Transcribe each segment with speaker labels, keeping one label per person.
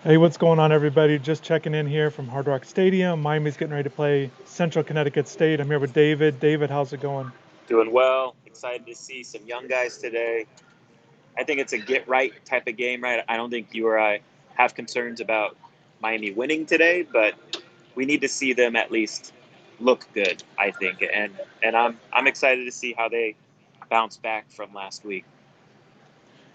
Speaker 1: Hey, what's going on, everybody? Just checking in here from Hard Rock Stadium. Miami's getting ready to play Central Connecticut State. I'm here with David. David, how's it going?
Speaker 2: Doing well. Excited to see some young guys today. I think it's a get right type of game, right? I don't think you or I have concerns about Miami winning today, but we need to see them at least look good, I think. And I'm excited to see how they bounce back from last week.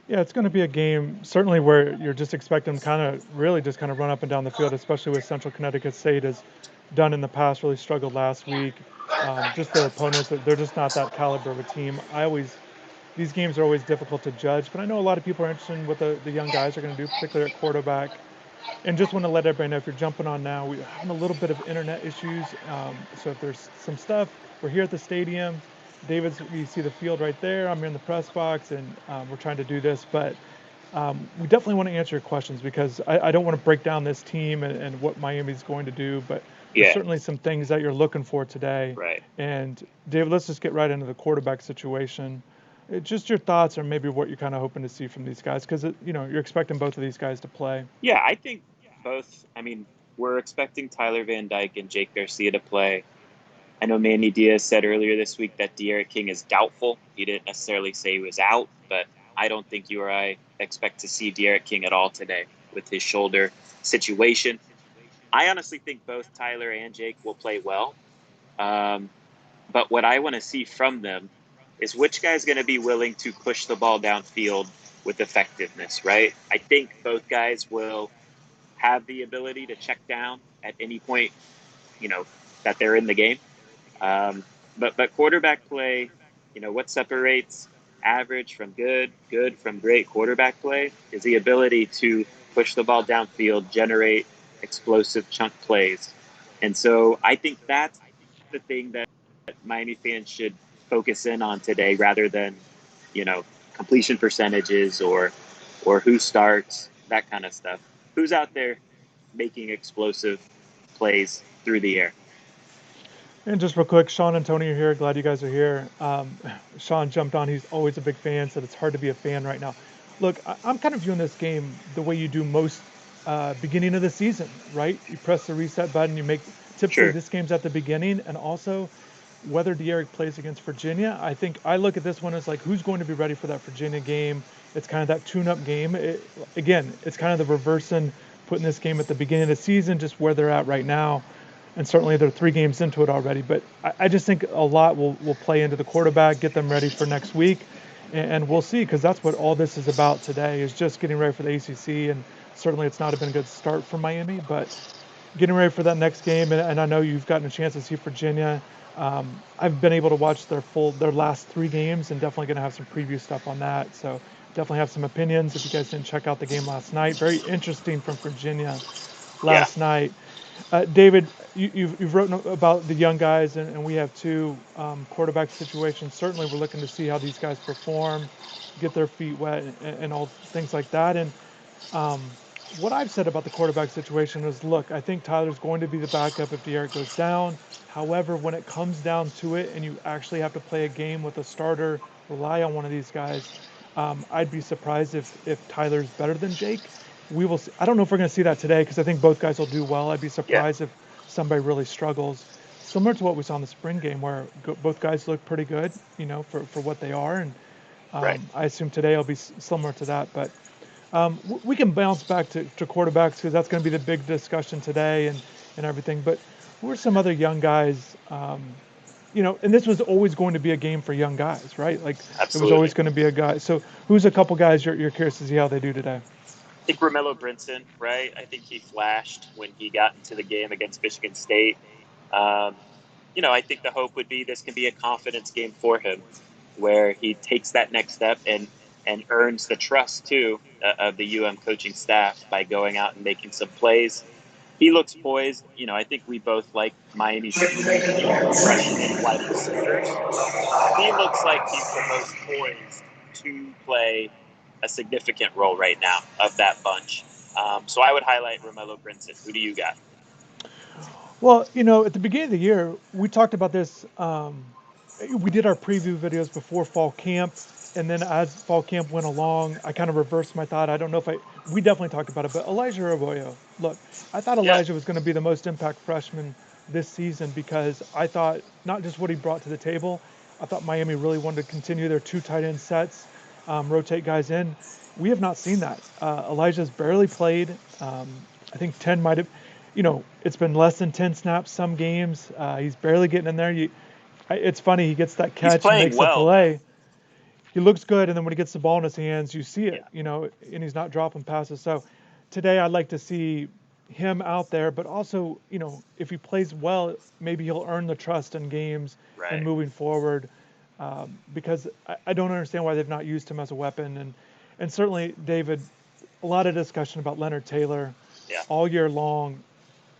Speaker 1: Yeah, it's going to be a game certainly where you're just expecting them kind of really just kind of run up and down the field, especially with Central Connecticut State has done in the past, really struggled last week. Just their opponents, they're just not that caliber of a team. These games are always difficult to judge, but I know a lot of people are interested in what the young guys are going to do, particularly at quarterback. And just want to let everybody know if you're jumping on now, we're having a little bit of internet issues. So if there's some stuff, we're here at the stadium. David's, you see the field right there. I'm here in the press box, and we're trying to do this. But we definitely want to answer your questions because I don't want to break down this team and what Miami's going to do. But there's
Speaker 2: Yeah,
Speaker 1: certainly some things that you're looking for today.
Speaker 2: right.
Speaker 1: And David, let's just get right into the quarterback situation. Just your thoughts, or maybe what you're kind of hoping to see from these guys, because you're expecting both of these guys to play.
Speaker 2: Yeah, I think both. I mean, we're expecting Tyler Van Dyke and Jake Garcia to play. I know Manny Diaz said earlier this week that De'Aaron King is doubtful. He didn't necessarily say he was out, but I don't think you or I expect to see De'Aaron King at all today with his shoulder situation. I honestly think both Tyler and Jake will play well. Um, but what I want to see from them is which guy's going to be willing to push the ball downfield with effectiveness, right? I think both guys will have the ability to check down at any point, you know, that they're in the game. But quarterback play, what separates average from good, good from great quarterback play is the ability to push the ball downfield, generate explosive chunk plays. And so I think that's the thing that Miami fans should focus in on today rather than, you know, completion percentages or who starts, that kind of stuff. Who's out there making explosive plays through the air?
Speaker 1: And just real quick, Sean and Tony are here. Glad you guys are here. Sean jumped on. He's always a big fan. Said it's hard to be a fan right now. Look, I'm kind of viewing this game the way you do most beginning of the season, right? You press the reset button. You make typically
Speaker 2: Sure.
Speaker 1: this game's at the beginning, and also whether De'Aaron plays against Virginia. I think I look at this one as like who's going to be ready for that Virginia game. It's kind of that tune-up game. Again, it's kind of the reversing, putting this game at the beginning of the season, just where they're at right now and certainly they're 3 games into it already. But I just think a lot will play into the quarterback, get them ready for next week, and we'll see because that's what all this is about today is just getting ready for the ACC. And certainly it's not been a good start for Miami, but getting ready for that next game. And I know you've gotten a chance to see Virginia. I've been able to watch their last 3 games, and definitely going to have some preview stuff on that. So definitely have some opinions. If you guys didn't check out the game last night, very interesting from Virginia
Speaker 2: Yeah.
Speaker 1: last night. David, you've written about the young guys, and we have two quarterback situations. Certainly, we're looking to see how these guys perform, get their feet wet, and all things like that. And what I've said about the quarterback situation is, look, I think Tyler's going to be the backup if De'Aaron goes down. However, when it comes down to it, and you actually have to play a game with a starter, rely on one of these guys, I'd be surprised if Tyler's better than Jake. We will see. I don't know if we're going to see that today because I think both guys will do well. I'd be
Speaker 2: Yeah.
Speaker 1: surprised if somebody really struggles. Similar to what we saw in the spring game, where both guys look pretty good, for what they are, and
Speaker 2: Right.
Speaker 1: I assume today will be similar to that. But we can bounce back to quarterbacks because that's going to be the big discussion today and everything. But who are some other young guys? And this was always going to be a game for young guys, right? Like it was always
Speaker 2: Absolutely.
Speaker 1: going to be a guy. So who's a couple guys you're curious to see how they do today?
Speaker 2: I think Romello Brinson, right? I think he flashed when he got into the game against Michigan State. Um, I think the hope would be this can be a confidence game for him, where he takes that next step and earns the trust too of the coaching staff by going out and making some plays. He looks poised. I think we both like Miami's three freshman wide receivers. He looks like he's the most poised to play a significant role right now of that bunch. So I would highlight Romello Brinson. Who do you got?
Speaker 1: Well, at the beginning of the year, we talked about this. We did our preview videos before fall camp. And then as fall camp went along, I kind of reversed my thought. I don't know if we definitely talked about it, but Elijah Arroyo, look, I thought
Speaker 2: Yeah,
Speaker 1: Elijah was going to be the most impact freshman this season because I thought not just what he brought to the table, I thought Miami really wanted to continue their two tight end sets, rotate guys in. We have not seen that. Elijah's barely played. I think 10 might have, it's been less than 10 snaps some games. He's barely getting in there. It's funny, he gets that
Speaker 2: he's
Speaker 1: catch and
Speaker 2: playing
Speaker 1: makes a
Speaker 2: well though.
Speaker 1: play. He looks good, and then when he gets the ball in his hands, you see
Speaker 2: Yeah,
Speaker 1: it, and he's not dropping passes. So today, I'd like to see him out there, but also, if he plays well, maybe he'll earn the trust in games and
Speaker 2: right.
Speaker 1: moving forward. Because I don't understand why they've not used him as a weapon, and certainly David, a lot of discussion about Leonard Taylor
Speaker 2: Yeah.
Speaker 1: all year long,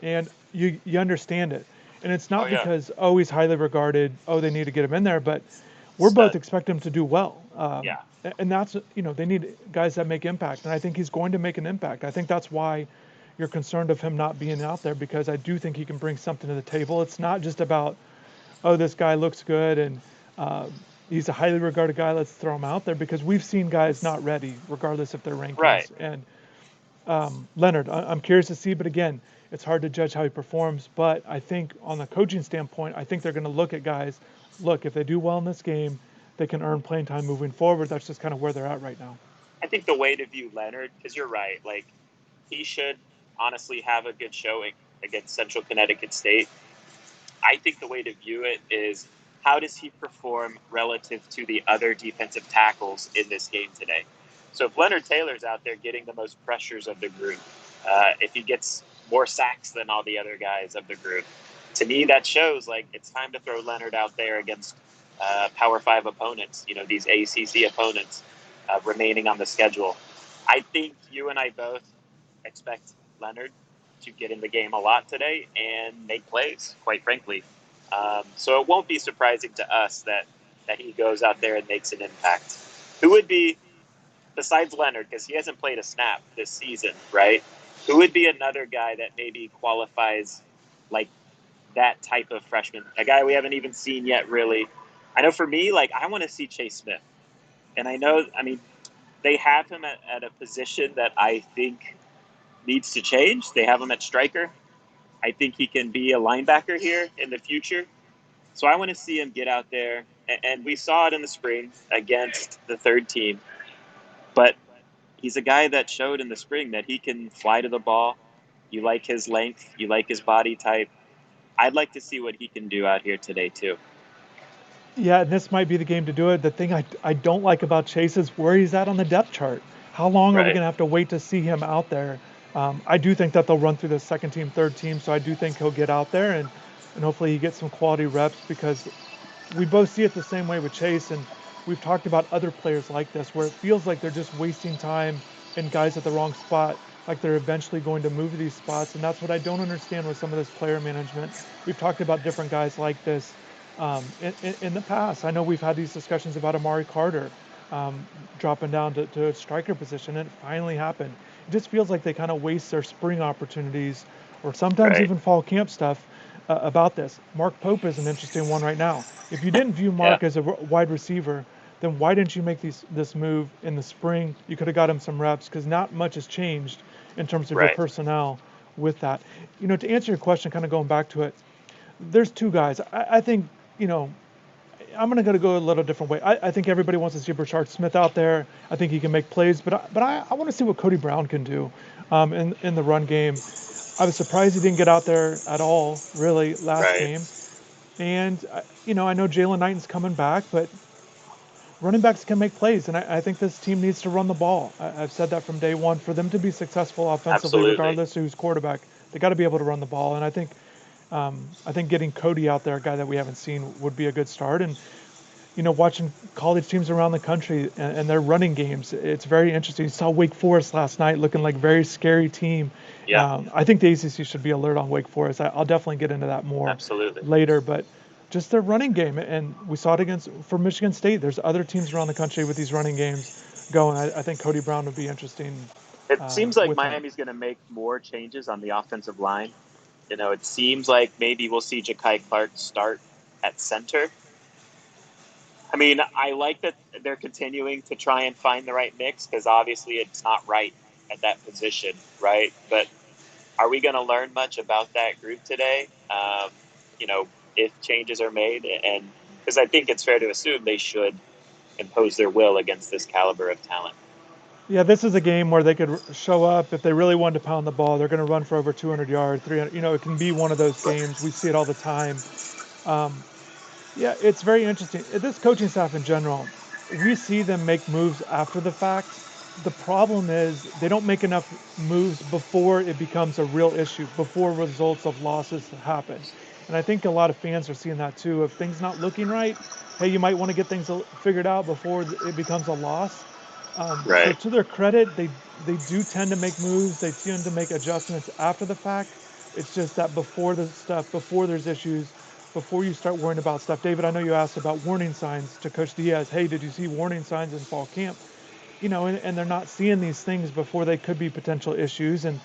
Speaker 1: and you understand it. And it's
Speaker 2: Oh
Speaker 1: not
Speaker 2: yeah.
Speaker 1: because he's highly regarded. They need to get him in there, but we're both
Speaker 2: Stud.
Speaker 1: expect him to do well.
Speaker 2: Yeah.
Speaker 1: And that's they need guys that make impact, and I think he's going to make an impact. I think that's why you're concerned of him not being out there because I do think he can bring something to the table. It's not just about this guy looks good and he's a highly regarded guy. Let's throw him out there because we've seen guys not ready, regardless of their
Speaker 2: Right.
Speaker 1: rankings. And Leonard, I'm curious to see, but again, it's hard to judge how he performs. But I think on the coaching standpoint, I think they're going to look at guys. Look, if they do well in this game, they can earn playing time moving forward. That's just kind of where they're at right now.
Speaker 2: I think the way to view Leonard, because you're right, like he should honestly have a good showing against Central Connecticut State. I think the way to view it is how does he perform relative to the other defensive tackles in this game today? So if Leonard Taylor's out there getting the most pressures of the group, if he gets more sacks than all the other guys of the group, to me that shows like it's time to throw Leonard out there against Power Five opponents. These ACC opponents remaining on the schedule. I think you and I both expect Leonard to get in the game a lot today and make plays, quite frankly. So it won't be surprising to us that he goes out there and makes an impact. Who would be, besides Leonard, because he hasn't played a snap this season, right? Who would be another guy that maybe qualifies like that type of freshman? A guy we haven't even seen yet, really. I know for me, like, I want to see Chase Smith. And I mean, they have him at a position that I think needs to change. They have him at striker. I think he can be a linebacker here in the future. So I want to see him get out there. And we saw it in the spring against the third team. But he's a guy that showed in the spring that he can fly to the ball. You like his length, you like his body type. I'd like to see what he can do out here today, too.
Speaker 1: Yeah, and this might be the game to do it. The thing I don't like about Chase is where he's at on the depth chart. How long are we
Speaker 2: Right.
Speaker 1: going to have to wait to see him out there? I do think that they'll run through the second team, third team, so I do think he'll get out there and hopefully he gets some quality reps because we both see it the same way with Chase, and we've talked about other players like this where it feels like they're just wasting time and guys at the wrong spot, like they're eventually going to move to these spots, and that's what I don't understand with some of this player management. We've talked about different guys like this in the past. I know we've had these discussions about Amari Carter um, dropping down to a striker position, and it finally happened. It just feels like they kind of waste their spring opportunities or sometimes
Speaker 2: Right.
Speaker 1: even fall camp stuff about this. Mark Pope is an interesting one right now. If you didn't view
Speaker 2: Yeah.
Speaker 1: Mark as a wide receiver, then why didn't you make this move in the spring? You could have got him some reps because not much has changed in terms of your
Speaker 2: Right.
Speaker 1: personnel with that. To answer your question, kind of going back to it, there's two guys. I think, I'm going to go a little different way. I think everybody wants to see Brashard Smith out there. I think he can make plays, but I want to see what Cody Brown can do in the run game. I was surprised he didn't get out there at all, really, last
Speaker 2: Right.
Speaker 1: game. And, I know Jalen Knighton's coming back, but running backs can make plays. And I think this team needs to run the ball. I've said that from day one. For them to be successful offensively,
Speaker 2: Absolutely.
Speaker 1: regardless of who's quarterback, they got to be able to run the ball. And I think getting Cody out there, a guy that we haven't seen, would be a good start. And watching college teams around the country and their running games, it's very interesting. You saw Wake Forest last night looking like a very scary team.
Speaker 2: Yeah.
Speaker 1: I think the ACC should be alert on Wake Forest. I'll definitely get into that more
Speaker 2: Absolutely.
Speaker 1: later, but just their running game, and we saw it for Michigan State. There's other teams around the country with these running games going. I think Cody Brown would be interesting
Speaker 2: It seems like
Speaker 1: with that.
Speaker 2: Miami's going to make more changes on the offensive line. It seems like maybe we'll see Ja'Kai Clark start at center. I mean, I like that they're continuing to try and find the right mix because obviously it's not right at that position, right? But are we going to learn much about that group today? You know, if changes are made, and because I think it's fair to assume they should impose their will against this caliber of talent.
Speaker 1: Yeah, this is a game where they could show up if they really wanted to pound the ball. They're going to run for over 200 yards, 300. You know, it can be one of those games. We see it all the time. Um, yeah, it's very interesting. This coaching staff in general, we see them make moves after the fact. The problem is they don't make enough moves before it becomes a real issue, before results of losses happen. And I think a lot of fans are seeing that too. If things not looking right, hey, you might want to get things figured out before it becomes a loss. So
Speaker 2: Right.
Speaker 1: to their credit, they do tend to make moves. They tend to make adjustments after the fact. It's just that before the stuff, before there's issues, before you start worrying about stuff. David, I know you asked about warning signs to Coach Diaz. Hey, did you see warning signs in fall camp? You know, and they're not seeing these things before they could be potential issues. And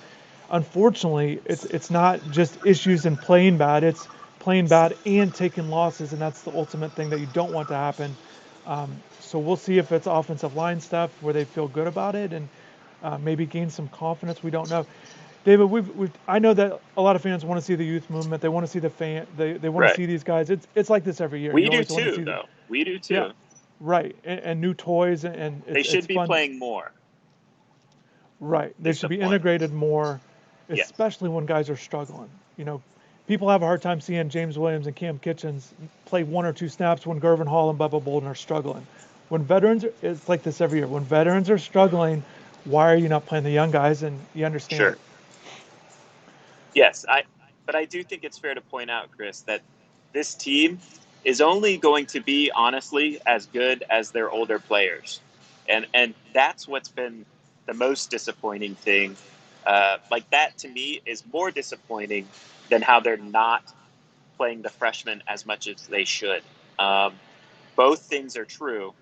Speaker 1: unfortunately, it's not just issues in playing bad. It's playing bad and taking losses, and that's the ultimate thing that you don't want to happen. So we'll see if it's offensive line stuff where they feel good about it and maybe gain some confidence. We don't know. David, I know that a lot of fans want to see the youth movement. They want to see they want to
Speaker 2: Right.
Speaker 1: see these guys. It's like this every year.
Speaker 2: We
Speaker 1: You
Speaker 2: do
Speaker 1: always want to
Speaker 2: too,
Speaker 1: see
Speaker 2: though. We do
Speaker 1: yeah,
Speaker 2: too.
Speaker 1: right, and new toys, and
Speaker 2: They
Speaker 1: it's
Speaker 2: should be
Speaker 1: fun.
Speaker 2: playing more,
Speaker 1: Right. They
Speaker 2: is
Speaker 1: should
Speaker 2: the
Speaker 1: be
Speaker 2: point.
Speaker 1: integrated more,
Speaker 2: Yes.
Speaker 1: especially when guys are struggling. You know, people have a hard time seeing James Williams and Cam Kitchens play one or two snaps when Gervin Hall and Bubba Bolden are struggling. When it's like this every year. When veterans are struggling, why are you not playing the young guys? And you understand
Speaker 2: Sure.
Speaker 1: it.
Speaker 2: Yes. But I do think it's fair to point out, Chris, that this team is only going to be honestly as good as their older players, and that's what's been the most disappointing thing. Like that to me is more disappointing than how they're not playing the freshmen as much as they should. Um, both things are true.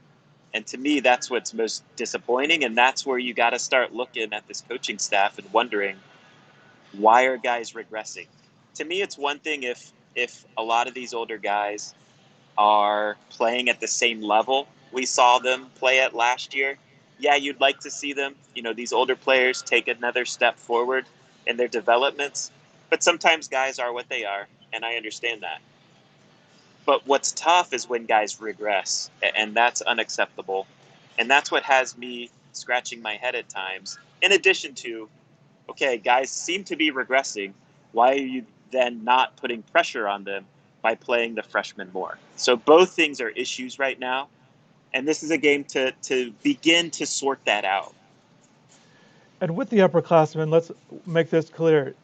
Speaker 2: And to me, that's what's most disappointing. And that's where you got to start looking at this coaching staff and wondering, why are guys regressing? To me, it's one thing if a lot of these older guys are playing at the same level we saw them play at last year. Yeah, you'd like to see them, these older players take another step forward in their developments. But sometimes guys are what they are, and I understand that. But what's tough is when guys regress, and that's unacceptable. And that's what has me scratching my head at times. In addition to, okay, guys seem to be regressing. Why are you then not putting pressure on them by playing the freshmen more? So both things are issues right now. And this is a game to begin to sort that out.
Speaker 1: And with the upperclassmen, let's make this clear.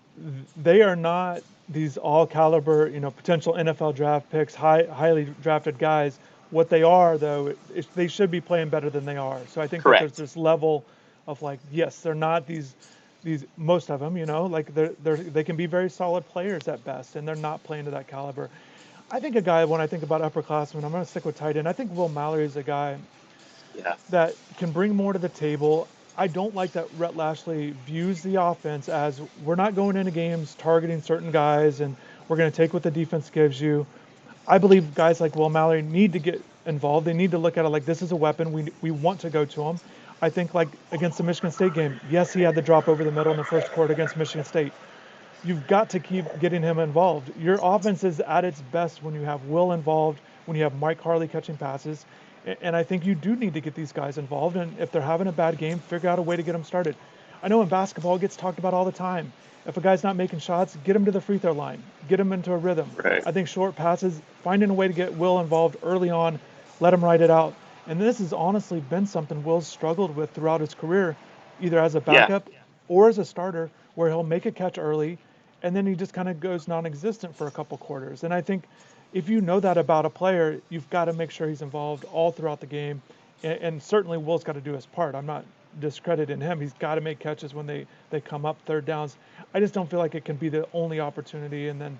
Speaker 1: They are not these all caliber, potential NFL draft picks, highly drafted guys. What they are, though, they should be playing better than they are. So I think that there's
Speaker 2: Correct.
Speaker 1: this level of like, yes, they're not these most of them, like they can be very solid players at best, and they're not playing to that caliber. I think a guy when I think about upperclassmen, I'm going to stick with tight end. I think Will Mallory is a guy
Speaker 2: Yeah.
Speaker 1: that can bring more to the table. I don't like that Rhett Lashley views the offense as we're not going into games targeting certain guys and we're going to take what the defense gives you. I believe guys like Will Mallory need to get involved. They need to look at it like this is a weapon. We want to go to him. I think like against the Michigan State game, yes, he had the drop over the middle in the first quarter against Michigan State. You've got to keep getting him involved. Your offense is at its best when you have Will involved, when you have Mike Harley catching passes. And I think you do need to get these guys involved. And if they're having a bad game, figure out a way to get them started. I know in basketball it gets talked about all the time. If a guy's not making shots, get him to the free throw line, get him into a rhythm.
Speaker 2: Right.
Speaker 1: I think short passes, finding a way to get Will involved early on, let him ride it out. And this has honestly been something Will's struggled with throughout his career, either as a
Speaker 2: Yeah.
Speaker 1: backup or as a starter, where he'll make a catch early and then he just kind of goes non-existent for a couple quarters. And I think if you know that about a player, you've got to make sure he's involved all throughout the game. And certainly Will's got to do his part. I'm not discrediting him. He's got to make catches when they come up third downs. I just don't feel like it can be the only opportunity and then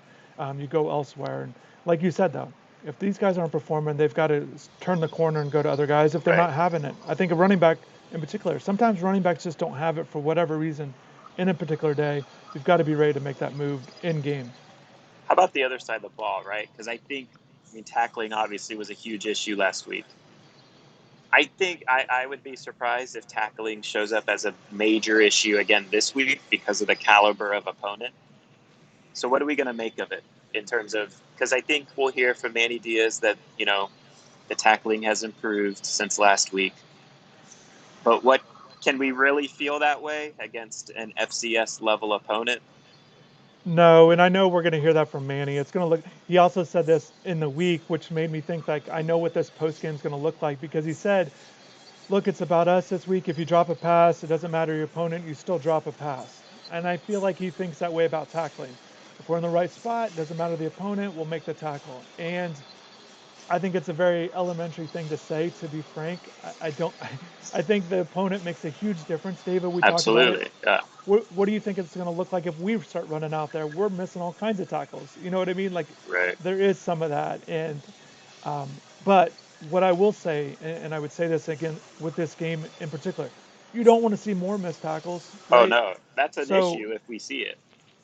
Speaker 1: you go elsewhere. And like you said, though, if these guys aren't performing, they've got to turn the corner and go to other guys if they're
Speaker 2: Right.
Speaker 1: not having it. I think a running back in particular, sometimes running backs just don't have it for whatever reason in a particular day. You've got to be ready to make that move in game.
Speaker 2: How about the other side of the ball, right? Because I think I mean, tackling obviously was a huge issue last week. I think I would be surprised if tackling shows up as a major issue again this week because of the caliber of opponent. So what are we going to make of it in terms of, because I think we'll hear from Manny Diaz that, the tackling has improved since last week. But what can we really feel that way against an FCS level opponent?
Speaker 1: No, and I know we're going to hear that from Manny. It's going to look. He also said this in the week, which made me think like I know what this post game is going to look like because he said, "Look, it's about us this week. If you drop a pass, it doesn't matter your opponent. You still drop a pass." And I feel like he thinks that way about tackling. If we're in the right spot, doesn't matter the opponent, we'll make the tackle. And I think it's a very elementary thing to say, to be frank. I don't. I think the opponent makes a huge difference. David, we talked about it.
Speaker 2: Absolutely. Yeah.
Speaker 1: What do you think it's going to look like if we start running out there? We're missing all kinds of tackles. You know what I mean? Like
Speaker 2: Right.
Speaker 1: there is some of that. And but what I will say, and I would say this again with this game in particular, you don't want to see more missed tackles,
Speaker 2: Oh,
Speaker 1: right?
Speaker 2: no. That's an
Speaker 1: So,
Speaker 2: issue if we see it.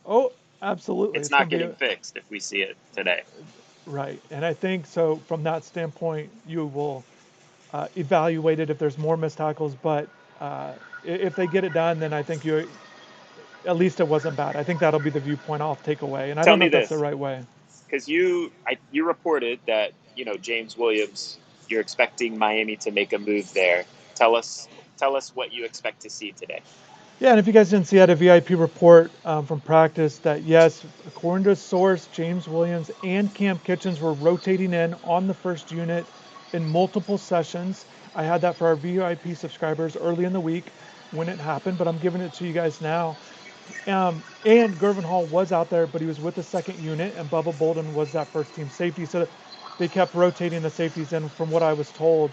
Speaker 1: oh, absolutely,
Speaker 2: It's
Speaker 1: it's going
Speaker 2: not
Speaker 1: to be
Speaker 2: getting fixed if we see it today.
Speaker 1: right. And I think so. From that standpoint, you will evaluate it if there's more missed tackles. But if they get it done, then I think you at least it wasn't bad. I think that'll be the viewpoint I'll take away. And I
Speaker 2: Tell
Speaker 1: don't know
Speaker 2: me
Speaker 1: if that's the
Speaker 2: this,
Speaker 1: right way.
Speaker 2: because you reported that James Williams. You're expecting Miami to make a move there. Tell us what you expect to see today.
Speaker 1: Yeah, and if you guys didn't see, I had a VIP report from practice that yes, according to a source, James Williams and Cam Kitchens were rotating in on the first unit in multiple sessions. I had that for our VIP subscribers early in the week when it happened, but I'm giving it to you guys now. And Gervin Hall was out there, but he was with the second unit, and Bubba Bolden was that first team safety. So they kept rotating the safeties in from what I was told.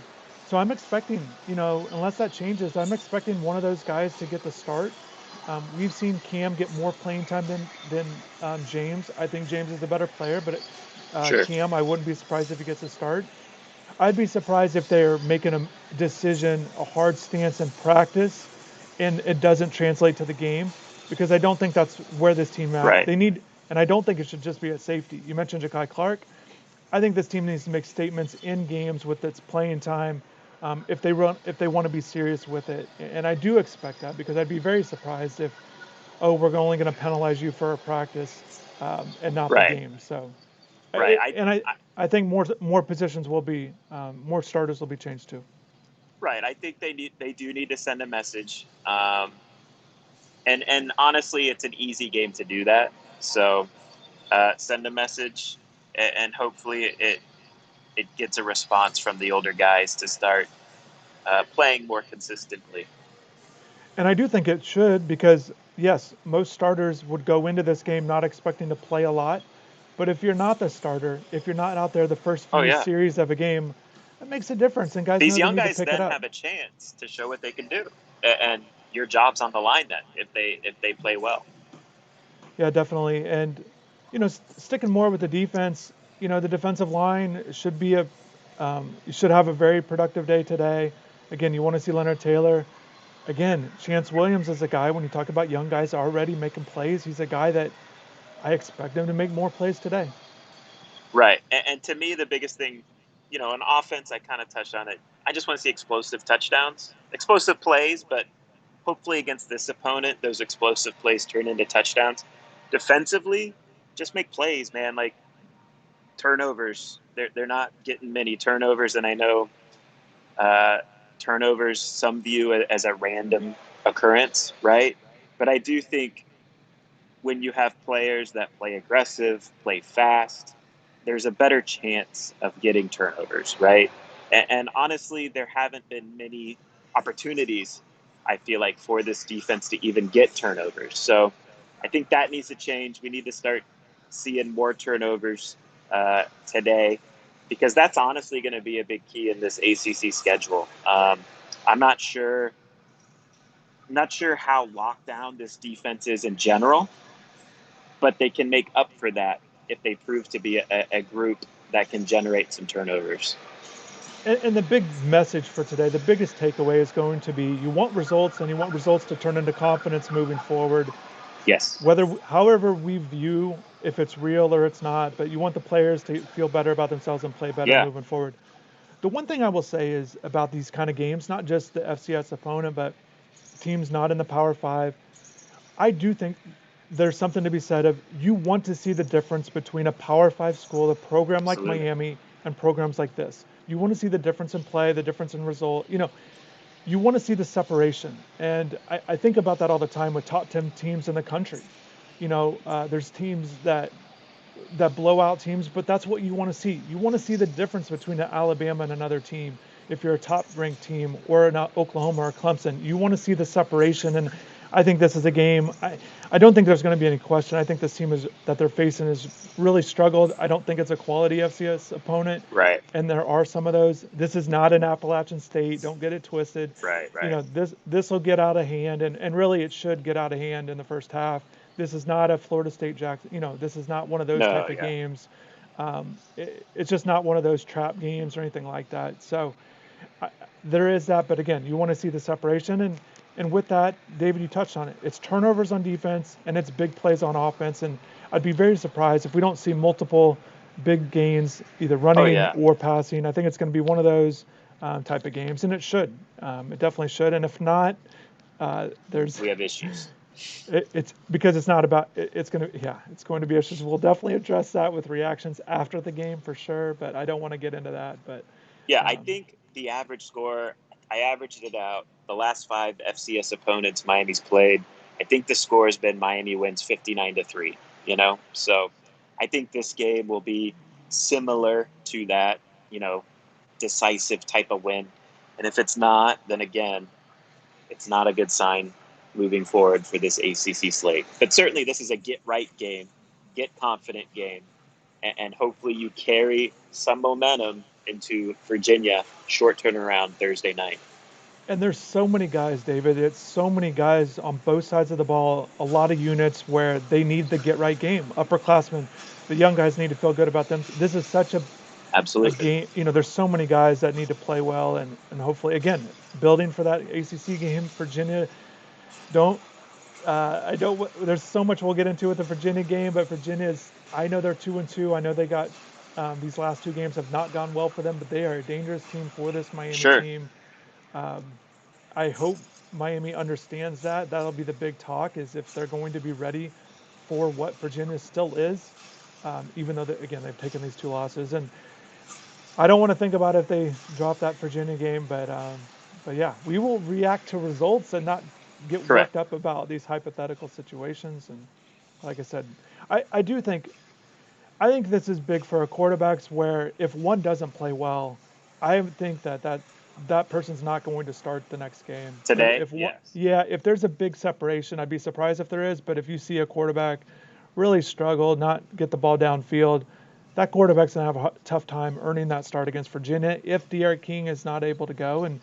Speaker 1: So I'm expecting, unless that changes, I'm expecting one of those guys to get the start. We've seen Cam get more playing time than James. I think James is the better player, but
Speaker 2: Sure.
Speaker 1: Cam, I wouldn't be surprised if he gets a start. I'd be surprised if they're making a decision, a hard stance in practice, and it doesn't translate to the game because I don't think that's where this team at.
Speaker 2: Right.
Speaker 1: They need, and I don't think it should just be at safety. You mentioned Ja'Kai Clark. I think this team needs to make statements in games with its playing time if they want to be serious with it. And I do expect that because I'd be very surprised if, oh, we're only going to penalize you for a practice and not the
Speaker 2: Right.
Speaker 1: game. So
Speaker 2: Right.
Speaker 1: and I think more positions will be more starters will be changed too.
Speaker 2: Right. I think they do need to send a message. And honestly, it's an easy game to do that. So send a message, and hopefully it gets a response from the older guys to start playing more consistently.
Speaker 1: And I do think it should because yes, most starters would go into this game not expecting to play a lot. But if you're not the starter, if you're not out there the first
Speaker 2: Oh
Speaker 1: few
Speaker 2: yeah,
Speaker 1: series of a game, that makes a difference. And guys
Speaker 2: these
Speaker 1: know they
Speaker 2: young
Speaker 1: need to
Speaker 2: guys
Speaker 1: pick it
Speaker 2: then
Speaker 1: up.
Speaker 2: have a chance to show what they can do, and your job's on the line then if they play well.
Speaker 1: Yeah, definitely. And sticking more with the defense, the defensive line should be you should have a very productive day today. Again, you want to see Leonard Taylor. Again, Chance Williams is a guy, when you talk about young guys already making plays, he's a guy that I expect him to make more plays today.
Speaker 2: Right. And to me, the biggest thing, on offense, I kind of touched on it. I just want to see explosive touchdowns, explosive plays, but hopefully against this opponent, those explosive plays turn into touchdowns. Defensively, just make plays, man. Like turnovers, they're not getting many turnovers, and I know turnovers some view as a random occurrence, right? But I do think when you have players that play aggressive, play fast, there's a better chance of getting turnovers, right? And honestly, there haven't been many opportunities, I feel like, for this defense to even get turnovers. So I think that needs to change. We need to start seeing more turnovers today because that's honestly going to be a big key in this ACC schedule. I'm not sure. I'm not sure how locked down this defense is in general, but they can make up for that if they prove to be a group that can generate some turnovers.
Speaker 1: And the big message for today, the biggest takeaway is going to be you want results and you want results to turn into confidence moving forward.
Speaker 2: Yes.
Speaker 1: However we view if it's real or it's not, but you want the players to feel better about themselves and play better
Speaker 2: Yeah,
Speaker 1: moving forward. The one thing I will say is about these kind of games, not just the FCS opponent, but teams not in the Power Five, I do think there's something to be said of you want to see the difference between a Power Five school, a program like
Speaker 2: absolutely.
Speaker 1: Miami, and programs like this. You want to see the difference in play, the difference in result. You want to see the separation. And I think about that all the time with top 10 teams in the country. There's teams that blow out teams, but that's what you want to see. You want to see the difference between an Alabama and another team. If you're a top ranked team or an Oklahoma or Clemson, you want to see the separation. And I think this is a game. I don't think there's going to be any question. I think this team is that they're facing has really struggled. I don't think it's a quality FCS opponent,
Speaker 2: Right,
Speaker 1: and there are some of those. This is not an Appalachian State. Don't get it twisted.
Speaker 2: right, right.
Speaker 1: This will get out of hand, and really it should get out of hand in the first half. This is not a Florida State Jackson. This is not one of those
Speaker 2: No,
Speaker 1: type of
Speaker 2: yeah.
Speaker 1: games. It's just not one of those trap games or anything like that. So there is that, but again, you want to see the separation, and with that, David, you touched on it. It's turnovers on defense and it's big plays on offense, and I'd be very surprised if we don't see multiple big gains, either
Speaker 2: Oh,
Speaker 1: running
Speaker 2: yeah.
Speaker 1: or passing. I think it's going to be one of those type of games, and it should. It definitely should. And if not, there's
Speaker 2: We have issues.
Speaker 1: it's because it's not about it's going to it's going to be issues. We'll definitely address that with reactions after the game for sure, but I don't want to get into that. But
Speaker 2: Yeah, I
Speaker 1: um,
Speaker 2: think the average score, I averaged it out. The last 5 FCS opponents Miami's played, I think the score has been Miami wins 59-3, So I think this game will be similar to that, decisive type of win. And if it's not, then again, it's not a good sign moving forward for this ACC slate. But certainly, this is a get right game, get confident game, and hopefully you carry some momentum into Virginia. Short turnaround Thursday night.
Speaker 1: and there's so many guys, David. It's so many guys on both sides of the ball. A lot of units where they need the get right game. Upperclassmen, the young guys need to feel good about them. This is such a
Speaker 2: Absolutely.
Speaker 1: game. There's so many guys that need to play well, and hopefully, again, building for that ACC game. Virginia, don't I don't. There's so much we'll get into with the Virginia game, but Virginia's. I know they're 2-2. I know they got these last two games have not gone well for them, but they are a dangerous team for this Miami
Speaker 2: Sure.
Speaker 1: team. I hope Miami understands that. That'll be the big talk is if they're going to be ready for what Virginia still is, even though, again, they've taken these two losses. And I don't want to think about if they drop that Virginia game, but yeah, we will react to results and not get
Speaker 2: Correct.
Speaker 1: worked up about these hypothetical situations. And like I said, I think this is big for our quarterbacks where if one doesn't play well, I think that person's not going to start the next game.
Speaker 2: Today,
Speaker 1: If one,
Speaker 2: yes.
Speaker 1: yeah, if there's a big separation, I'd be surprised if there is. But if you see a quarterback really struggle, not get the ball downfield, that quarterback's gonna have a tough time earning that start against Virginia if De'Aaron King is not able to go. And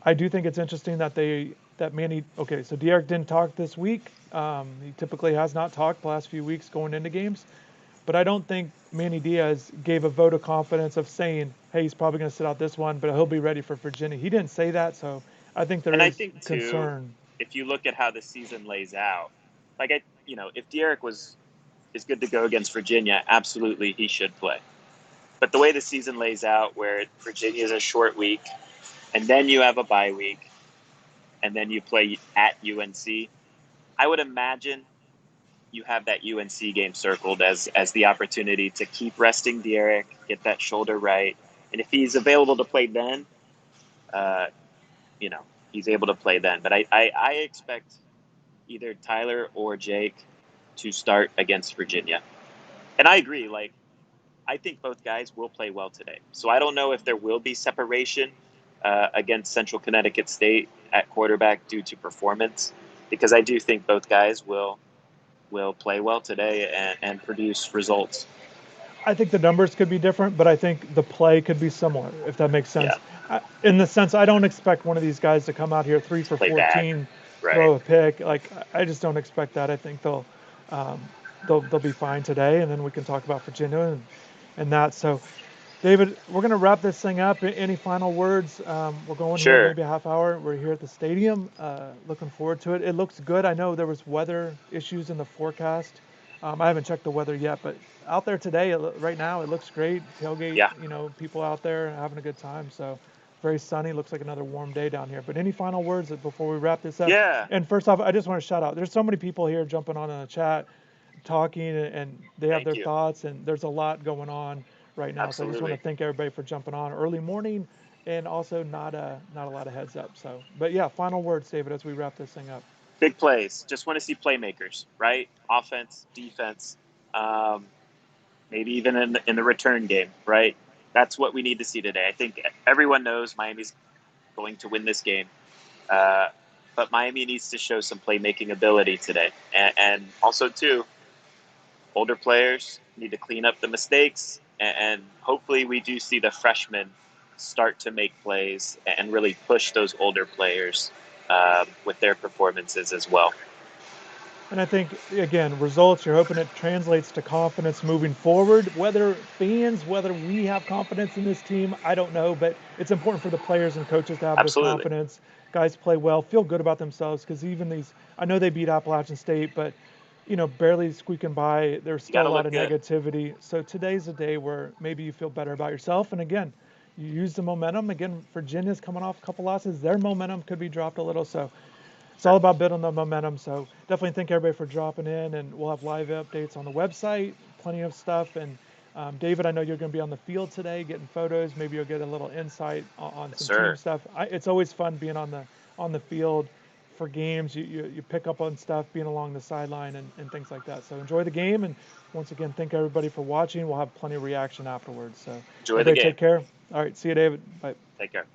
Speaker 1: I do think it's interesting that Manny. Okay, so De'Aaron didn't talk this week. He typically has not talked the last few weeks going into games. But I don't think Manny Diaz gave a vote of confidence of saying, hey, he's probably going to sit out this one, but he'll be ready for Virginia. He didn't say that, so I think there
Speaker 2: And I
Speaker 1: is
Speaker 2: think too,
Speaker 1: concern.
Speaker 2: if you look at how the season lays out, if Derek is good to go against Virginia, absolutely he should play. But the way the season lays out, where Virginia is a short week, and then you have a bye week, and then you play at UNC, I would imagine you have that UNC game circled as the opportunity to keep resting Derek, get that shoulder right, and if he's available to play then, uh, you know he's able to play then. But I expect either Tyler or Jake to start against Virginia, and I agree. I think both guys will play well today. So I don't know if there will be separation against Central Connecticut State at quarterback due to performance, because I do think both guys will play well today and produce results.
Speaker 1: I think the numbers could be different, but I think the play could be similar, if that makes
Speaker 2: Yeah,
Speaker 1: sense. In the sense, I don't expect one of these guys to come out here 3 for
Speaker 2: play bad.
Speaker 1: 14,
Speaker 2: Right.
Speaker 1: throw a pick. Like I just don't expect that. I think um, they'll be fine today, and then we can talk about Virginia and that. So David, we're going to wrap this thing up. Any final words? We're going here
Speaker 2: Sure.
Speaker 1: maybe a half hour. We're here at the stadium. Looking forward to it. It looks good. I know there was weather issues in the forecast I haven't checked the weather yet, but out there today, right now, it looks great. Tailgate,
Speaker 2: Yeah.
Speaker 1: people out there having a good time. So very sunny. Looks like another warm day down here. But any final words before we wrap this up?
Speaker 2: Yeah.
Speaker 1: And first off, I just want to shout out. There's so many people here jumping on in the chat, talking, and they have
Speaker 2: Thank
Speaker 1: their
Speaker 2: you.
Speaker 1: thoughts. And there's a lot going on right now. So I just want to
Speaker 2: Absolutely.
Speaker 1: thank everybody for jumping on early morning, and also not a lot of heads up. So, but yeah, final words, David, as we wrap this thing up.
Speaker 2: Big plays. Just want to see playmakers, right? Offense, defense, maybe even in the return game, right? That's what we need to see today. I think everyone knows Miami's going to win this game. But Miami needs to show some playmaking ability today. And also, too, older players need to clean up the mistakes. And hopefully, we do see the freshmen start to make plays and really push those older players with their performances as well.
Speaker 1: And I think, again, results, you're hoping it translates to confidence moving forward. Whether we have confidence in this team, I don't know, but it's important for the players and coaches to have this
Speaker 2: Absolutely.
Speaker 1: confidence. Guys play well, feel good about themselves, because even I know they beat Appalachian State, but, barely squeaking by, there's
Speaker 2: You
Speaker 1: still
Speaker 2: got
Speaker 1: a
Speaker 2: to
Speaker 1: lot
Speaker 2: look
Speaker 1: of
Speaker 2: good.
Speaker 1: negativity. So today's a day where maybe you feel better about yourself. And again, you use the momentum. Again, Virginia's coming off a couple losses. Their momentum could be dropped a little. So it's all
Speaker 2: Sure.
Speaker 1: about building the momentum. So definitely thank everybody for dropping in, and we'll have live updates on the website, plenty of stuff. And David, I know you're going to be on the field today, getting photos. Maybe you'll get a little insight on
Speaker 2: Yes,
Speaker 1: some team
Speaker 2: sir.
Speaker 1: stuff. It's always fun being on the field for games. You pick up on stuff, being along the sideline and things like that. So enjoy the game, and once again, thank everybody for watching. We'll have plenty of reaction afterwards. So
Speaker 2: Enjoy the
Speaker 1: everybody
Speaker 2: game.
Speaker 1: take care. All right, see you, David. Bye.
Speaker 2: Take care.